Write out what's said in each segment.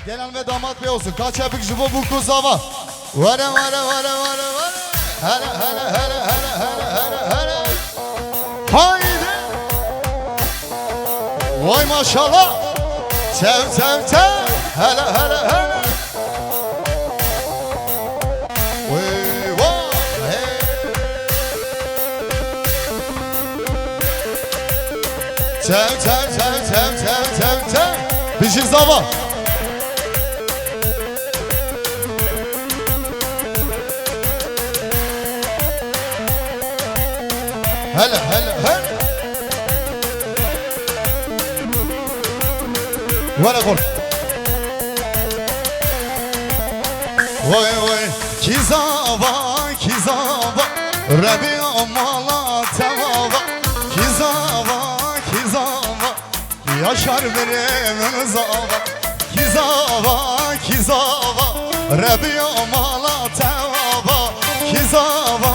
Gelen ve damat bey olsun. Kaç yapık jibo bu kuzava. Vara vara vara vara vara. Hele hele hele hele hele hele hele. Haydi. Vay maşallah. Sev sev sev. Hele hele hele. Vay vay. Sev sev sev sev sev sev sev. Pişir zava. Hele hele hele. Valla kol. Vay vay. Kizava kizava. Rabi amala tevava. Kizava kizava. Yaşar benim zava. Kizava kizava. Rabi amala tevava. Kizava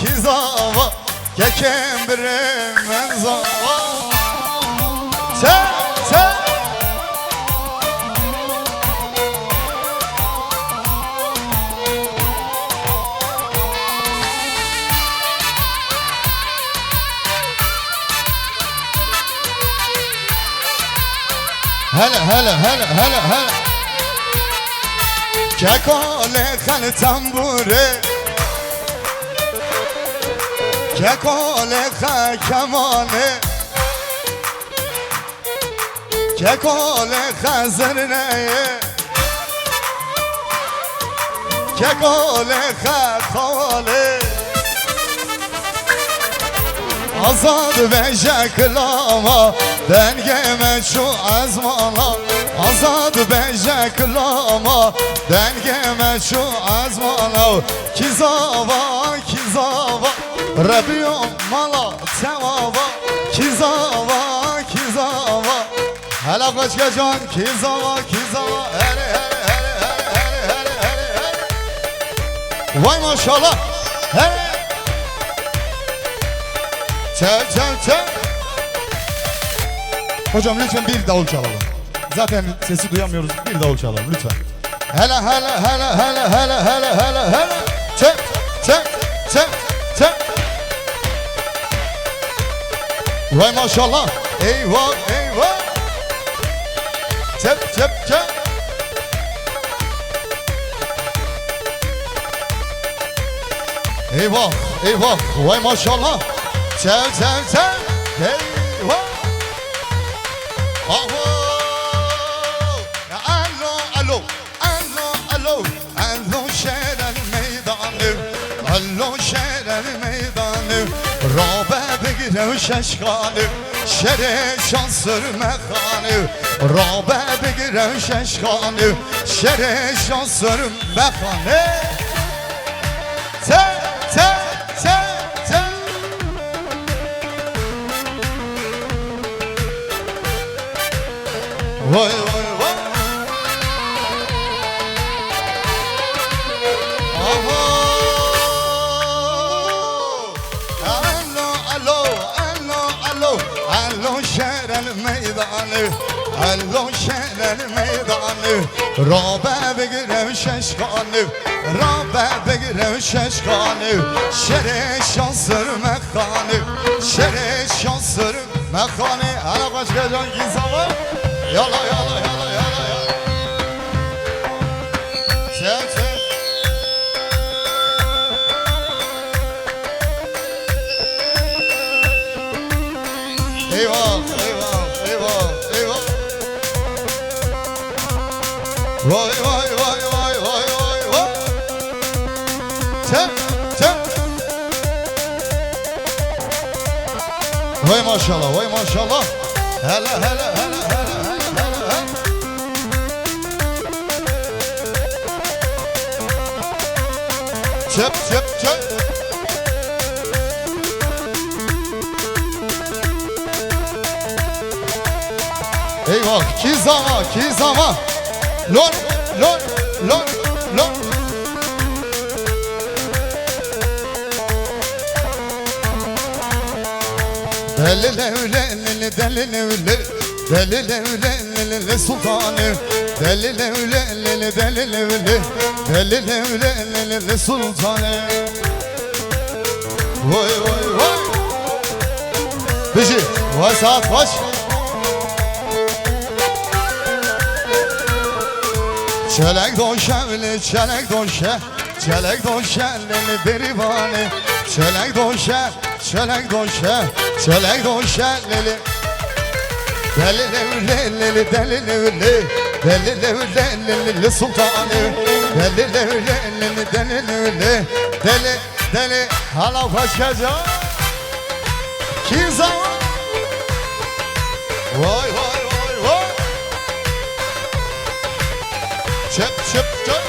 kizava. Kekem birim zava. Sen sen. هلا هلا هلا هلا هلا كاكولي خل تنبوري كاكولي خل كماني كاكولي خل زرناي كاكولي خل خوالي Azad beşe klama dengeme şu azmala Azad beşe klama dengeme şu azmala Kizava kizava Rabbiyom mala tevava Kizava kizava Hele kaç gecan kizava kizava Hele hele hele hele hele hele hele Vay maşallah hele Çel çel çel. Hocam lütfen bir davul çalalım. Zaten sesi duyamıyoruz. Bir davul çalalım lütfen. Hele hele hele hele hele hele hele hele. Çel çel çel çel. Vay maşallah. Eyvah eyvah. Çel çel çel. Eyvah eyvah. Vay maşallah. Çel çel çel. Eyvah. Alo alo alo alo alo şehir meydanı alo şehir meydanı Rabe bigre şeşkanı şere şansır mekanı Rabe bigre şeşkanı şere şansır mekanı Çel çel çel çel Vay vay vay Alo alo alo alo alo alo şehir meydanı alo şehir meydanı Rabe bigre şeşkanı Rabe bigre şeşkanı şere şansır mekanı şere şansır mekanı Hala başka can gizava Yala yala yala yala yala Çel çel Eyvah eyvah eyvah eyvah Vay vay vay vay vay vay vay Çel çel Vay maşallah vay maşallah Hele hele hele hele Çöp çöp çöp Eyvah kizama kizama Lon lon lon lon Deli levle deli levle Deli levle sultanı deli levle lele deli levle deli levle lele sultanım. Vay vay vay. Bici, vay saat baş. Çelek döşevli, çelek döşe, çelek döşelli derivane. Çelek döşe, çelek döşe, çelek döşelli. Deli levle lele deli levle deli levle lele sultanım. Deli levle lele deli levle deli deli hala başkaca. Kim zaman? Vay vay vay vay. Çep çep çep.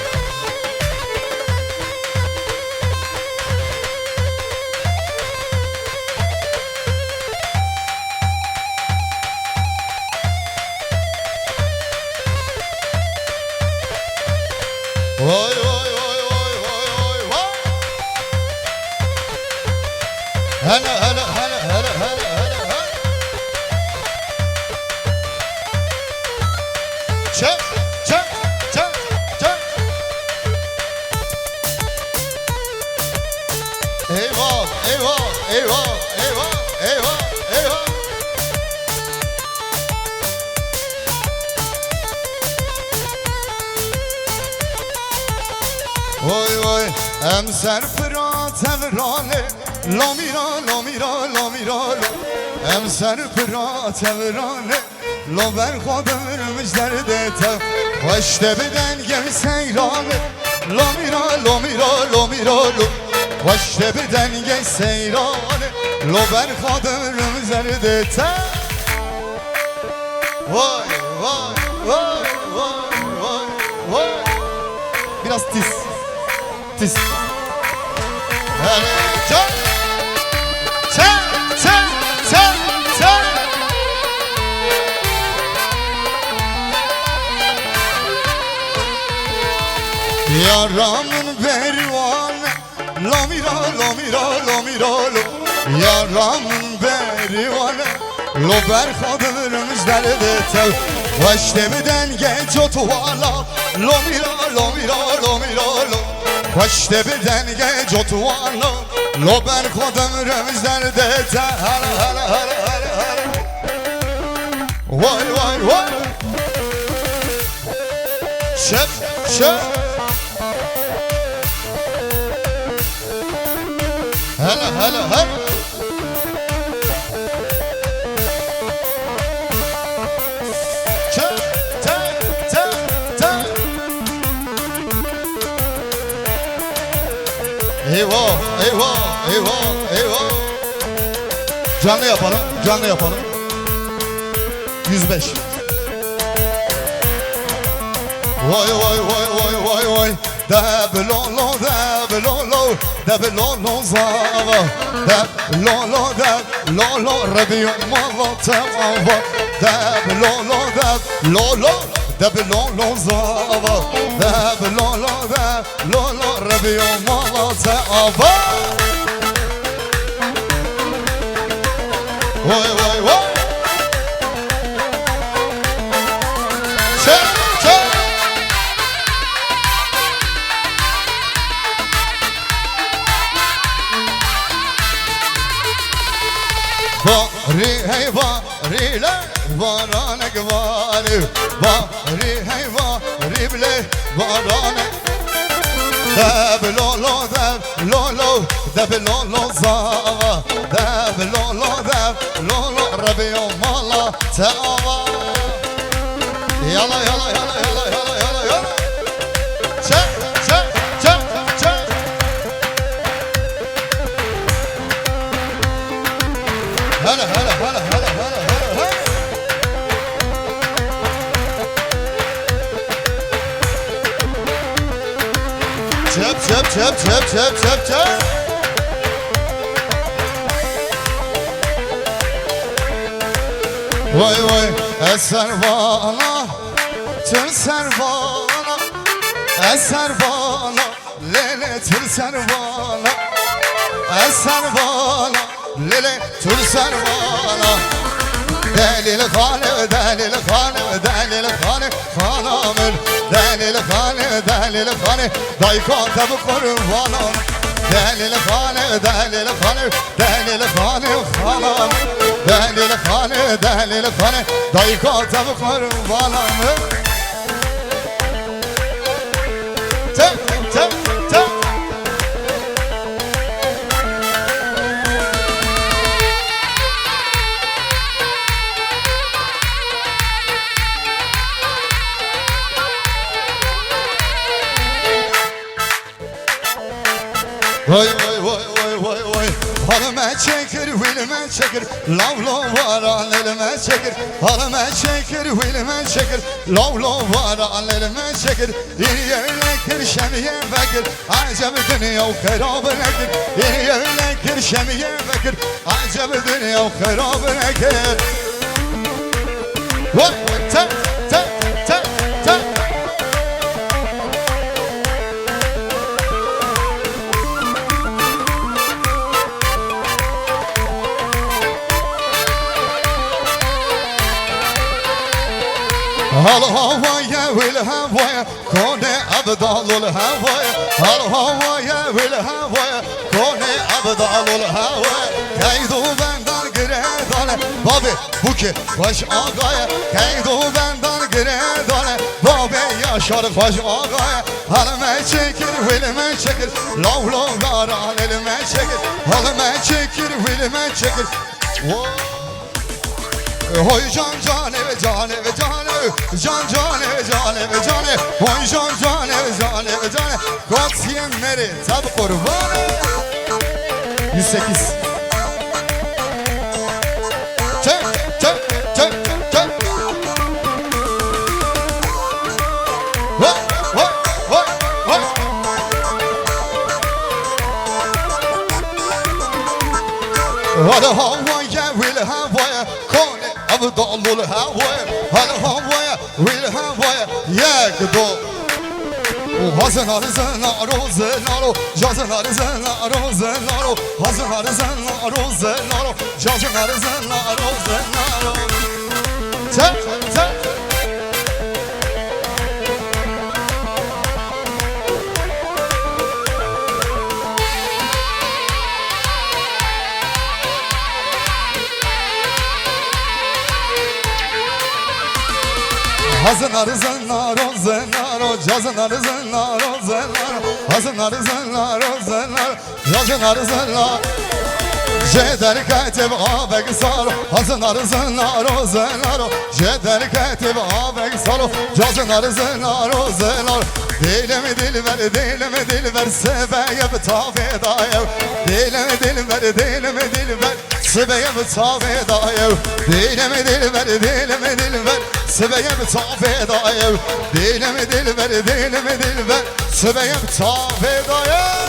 Vay vay vay vay vay vay vay. Hele hele hele hele hele hele hele. Çek çek çek çek. Eyvah eyvah eyvah eyvah eyvah eyvah. Vay vay emser fırat evrane Lomira lomira lomira emser fırat evrane Lober kadırmış derdete Başta beden gel seyrane Lomira lomira lomira Başta beden gel seyrane Lober kadırmış derdete Vay vay vay vay vay vay. Biraz tiz. Hele can. Sen. Yaramın bervanı. Lomira lomira lomira lo. Yaramın bervanı. Lober kadınımız derdete. Baştemiden geç otuvala. Lomira lomira lomira lo. Baştemiden geç otuvala. Lober kadınımız derdete. Hala hala hala hala hala. Vay vay vay. Şef şef. Hala hala hala. Eyvah, eyvah, eyvah, eyvah. Canlı yapalım, canlı yapalım. 105. Vay vay vay vay vay vay. Deblolo, deblolo, deblolo zava. Deblolo, deblolo, rebiyum Allah. Deblolo, deblolo. Deblolo zava, deblolo, deblolo, rebiyum Allah teava. Vay vay vay. Çek çek. Bari hey bari le. Varane gvane, bari hey bari bile varane. Deblolo, deblolo, deblolo zava, deblolo, deblolo, rebiyum Allah teava. Yala yala yala yala yala yala yala. Çek çek çek çek. Hele hele hele hele hele hele. Çep çep çep çep çep çep. Vay vay eser bana, tırser bana, eser bana, lele tırser bana, eser bana, lele tırser bana. Delil khane, delil khane, delil khane, khanamın. Delil khane, delil khane, dayka tabi kurbanım. Delil khane, delil khane, delil khane, khanamın. Delil khane, delil khane, dayka tabi kurbanım. Tek, tek, tek. Vay vay vay vay vay vay. Halime çekir, vilime çekir, lavlo var elime çekir. Halime çekir, vilime çekir, lavlo var elime çekir. İriyevlekir, şemiye bekir, acem dünya kharab nekir. İriyevlekir, şemiye bekir, acem dünya kharab nekir. Vay tek tek tek tek. هل هوايا والهوايا كوني أبطال الهوايا هل هوايا والهوايا كوني أبطال الهوايا كيدو بندان قريدانه بابي بوكي خوش آقايا كيدو بندان قريدانه بابي ياشار خوش آقايا هل ما çekir vilime çekir lavlo garan elime çekir هل ما çekir vilime çekir Hoy can cane ve cane ve cane Can cane ve cane ve cane Hoy can cane ve cane ve cane Kotsiyenleri tabi kurbanı 108 Çek çek çek çek Vay vay vay vay Hadi havaya vil havaya Kone أفضل الهوايا الهوايا والهوايا يقدو وهزنا رزنا روزنا جازنا رزنا روزنا هزنا رزنا روزنا جازنا رزنا روزنا تك تك Hazınlar zınlar o zınlar o cazınlar zınlar o zınlar Hazınlar zınlar o zınlar cazınlar zınlar Ceder katib abek salo Hazınlar zınlar o zınlar o Ceder katib abek salo Cazınlar zınlar o zınlar Dilimi dilber dilimi dilber Sebeyim tafedayev Dilimi dilber dilimi dilber Sebeyim tafedayev Dilimi dilber dilimi dilber Sebeyim tafedayev Dilimi dilber dilimi dilber Sebeyim tafedayev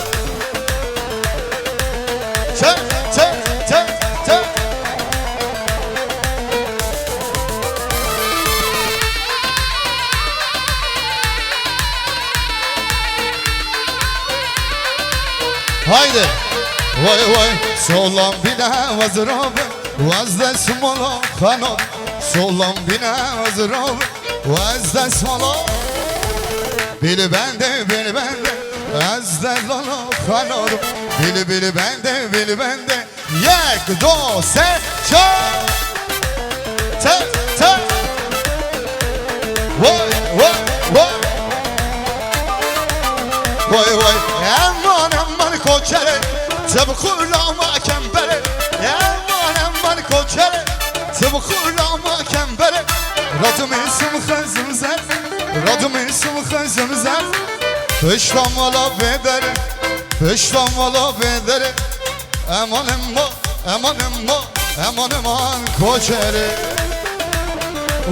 Çek çek çek çek Haydi vay vay solam bina vazrobe vazda smola kanat solam bina vazrobe vazda smola bili bende azda lala kanat bili bende yek do se ça ta ta vay vay vay vay vay aman aman koçere tıbkulama kembere aman aman koçere tıbkulama kembere radım isim khazımzer radım isim khazımzer peştam vala bedere peştam vala bedere aman emma aman emma aman aman koçere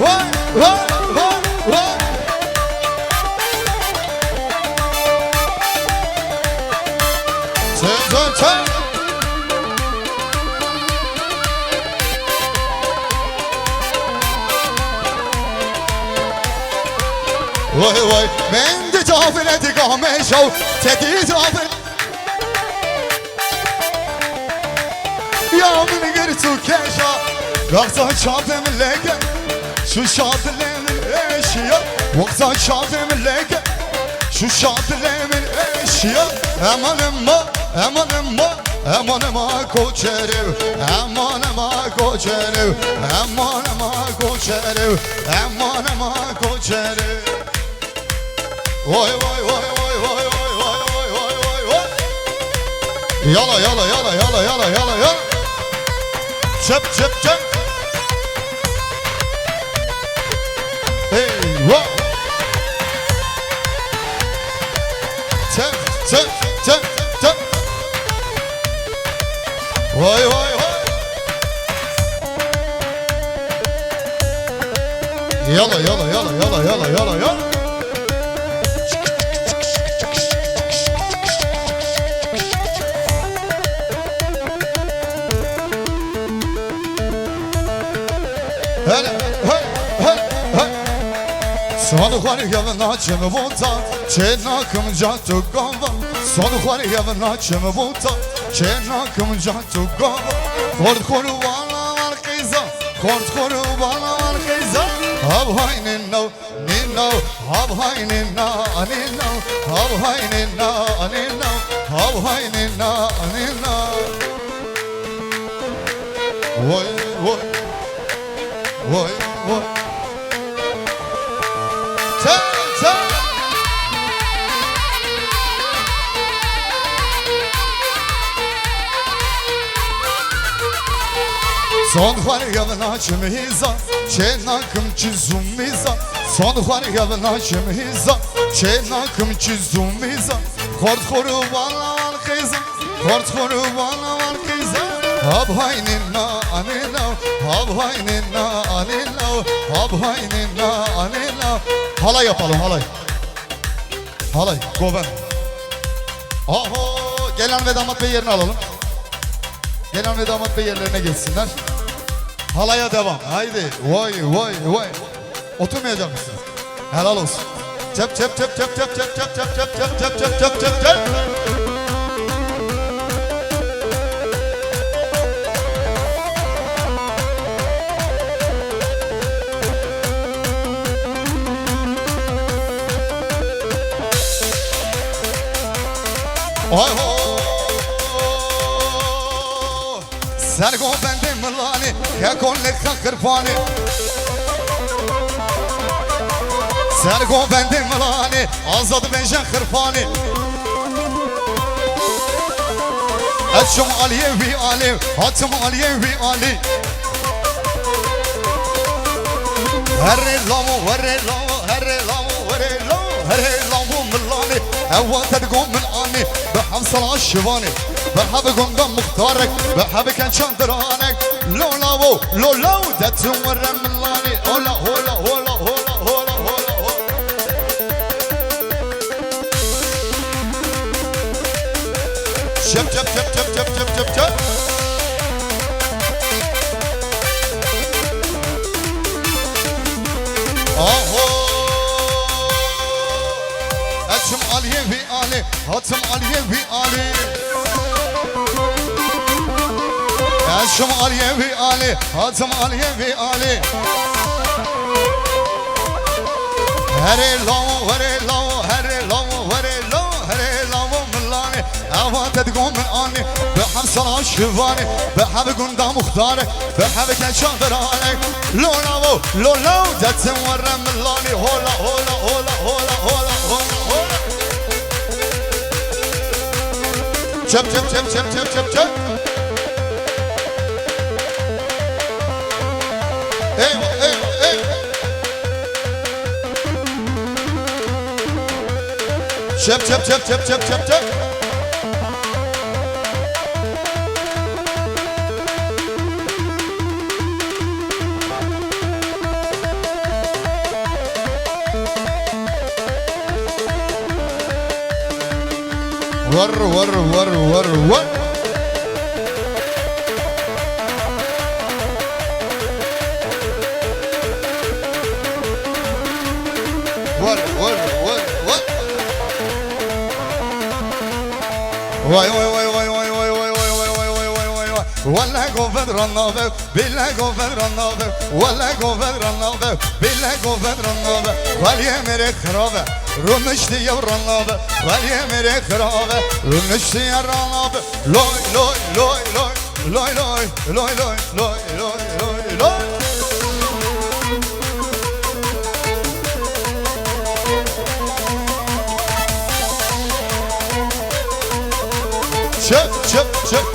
vay vay vay vay Sen Vay vay ben de cafile dikame şov Tedi cafile Yağmını geri tu keşa وقتا شافم لك شو شاطر من اشياء وقتا شافم لك شو شاطر من اشياء امان ما امان ما امان ما کوچرو امان ما کوچرو امان ما کوچرو امان ما کوچرو وای وای وای وای وای وای وای وای وای وای يلا يلا يلا يلا يلا يلا يلا جب جب جب ايوه جب جب جب جب واي واي واي يلا يلا يلا يلا يلا يلا يلا هلا هلا هلا هلا صانو خاني يابنا چم بوتا چنا کم جا تو گاوا صانو خاني يابنا چم بوتا چنا کم جا تو گاوا خورد خورو والا والقيزا خورد خورو والا والقيزا هب هاي نينو نينو هب هاي نينا نينو هب هاي نينا نينو هب هاي نينا نينا وای وای وای وای تا تا son xwar yavna chimhiza chena kim chizumiza son xwar yavna chimhiza chena kim chizumiza khord khoru wala wal khiza khord khoru wala wal khiza hab haynina anina hab haynina anina hab haynina anina halay yapalım halay halay goven oho gelen ve damat bey yerini alalım gelen ve damat bey yerlerine geçsinler halaya devam haydi vay vay vay oturmayacak mısınız helal olsun çep çep çep çep çep çep çep çep çep çep çep çep çep çep çep Oy ho Sergo bende milani Ya kolle kakırpani Sergo bende milani Azad benjen kırpani Etşum aliye vi ali Hatım aliye vi ali Herre lamu herre lamu herre lamu herre lamu herre lamu milani Evva tedgum min ani بحب صلاة الشباني بحب قندم مختارك بحب كان شاندرانك لولا وو لولا دت ورا من لاني هولا هولا هولا هولا هولا هولا شب شب شب شب شب شب شب شب Açım aliye vi ali, hatım aliye vi ali. Açım aliye vi ali, hatım aliye vi ali. Here lavu, here lavu, here lavu, here lavu, here lavu millani. Avat edgum min ani, behab salah şivani, behab gunda muhtarek, behab keşandıranek. Lo lavu, lo lavu, detin varra millani. Hola, hola, hola, hola, hola, hola, hola. Çöp çöp çöp çöp çöp çöp çöp. Eyvah eyvah eyvah. Çöp çöp çöp çöp çöp çöp çöp. Var var var var var. Var var var var. Vay vay vay vay vay vay vay vay vay vay vay vay vay vay. ولا قوفد رنابه بلا قوفد رنابه ولا قوفد رنابه بلا قوفد رنابه واليا مري خرابه رمشتي يا رنابه واليا مري خرابه رمشتي يا رنابه لوي لوي لوي لوي لوي لوي لوي لوي لوي لوي لوي شب شب شب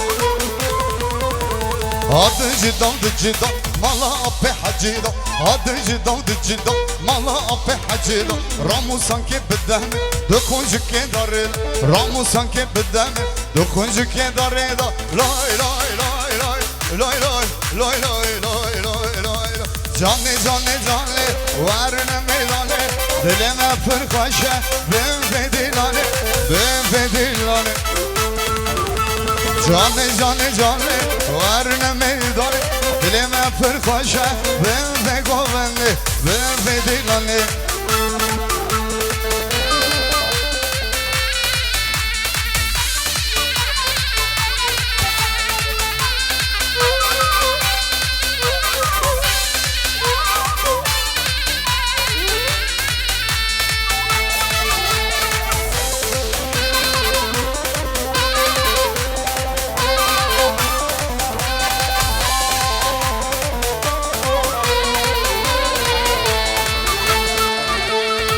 Adı cidam cidam mala ape hacida Adı cidam cidam mala ape hacida Ramu sanki bedem dokuncu kedaril Ramu sanki bedem dokuncu kedarida Lay lay lay lay lay lay lay lay lay lay lay Canlı canlı canlı varne meydane Dilime fırkaşa ben bedilane ben bedilane Canlı canlı canlı varne meydane Dilime fırkaşa ben de govenli ben de dilane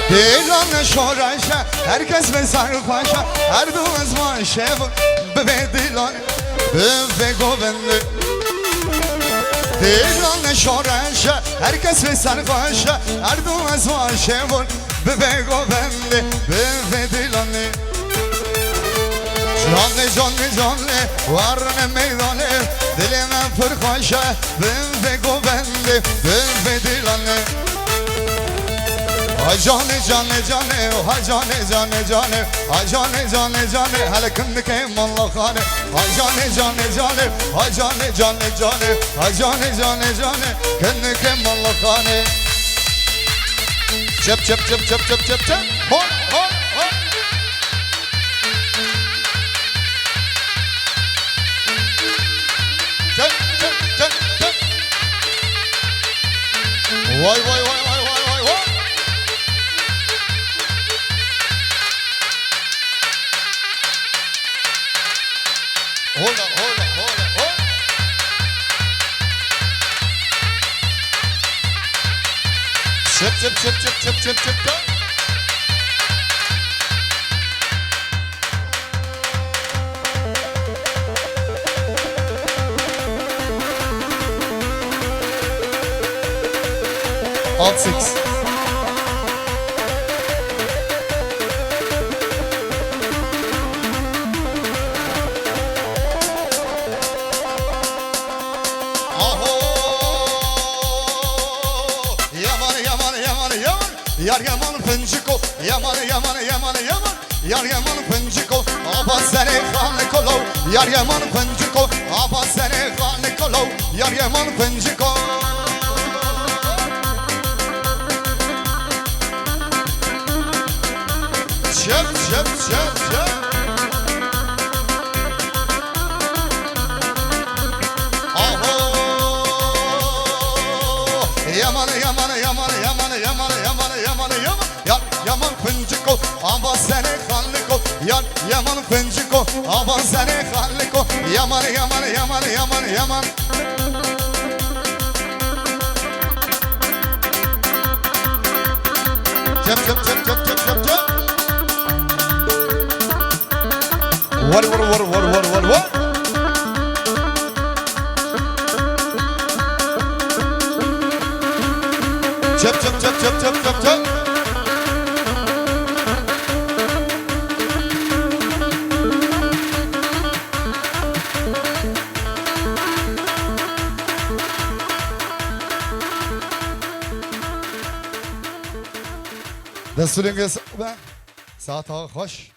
Dilane şoraşa herkes ve sarpaşa her duaz maşev bebe dilane bebe govenli Dilane şoraşa herkes ve sarpaşa her duaz maşev bebe govenli bebe dilane Canlı canlı canlı varne meydane dilime fırkaşa bebe govenli bebe dilane Ay cane cane cane, ay cane cane cane, ay cane cane cane, hele kındık eyvallah khane. Ay cane cane cane, ay cane cane cane, ay cane cane cane, kındık eyvallah khane. Çep çep çep çep çep çep çep, hop hop hop. Çep çep çep çep. Vay vay vay vay vay vay vay. Hola, hola, hola, hola. Çep çep çep çep çep çep çep. Alt 6. Yar yaman fıncıko, yaman yaman yaman yaman. Yar yaman fıncıko, aba seni kanlı kolov. Yar yaman fıncıko, aba seni kanlı kolov. Yar yaman fıncıko. Çep çep çep çep. Aho, yaman yaman yaman yaman yaman yaman. Yar yaman fıncıko, aba seni kanlıko. Yar yaman fıncıko, aba seni kanlıko. Yaman yaman yaman yaman yaman. Çep çep çep çep çep çep çep. Var var var var var var var. Çep çep çep çep çep çep çep. Desturinger saat hoş.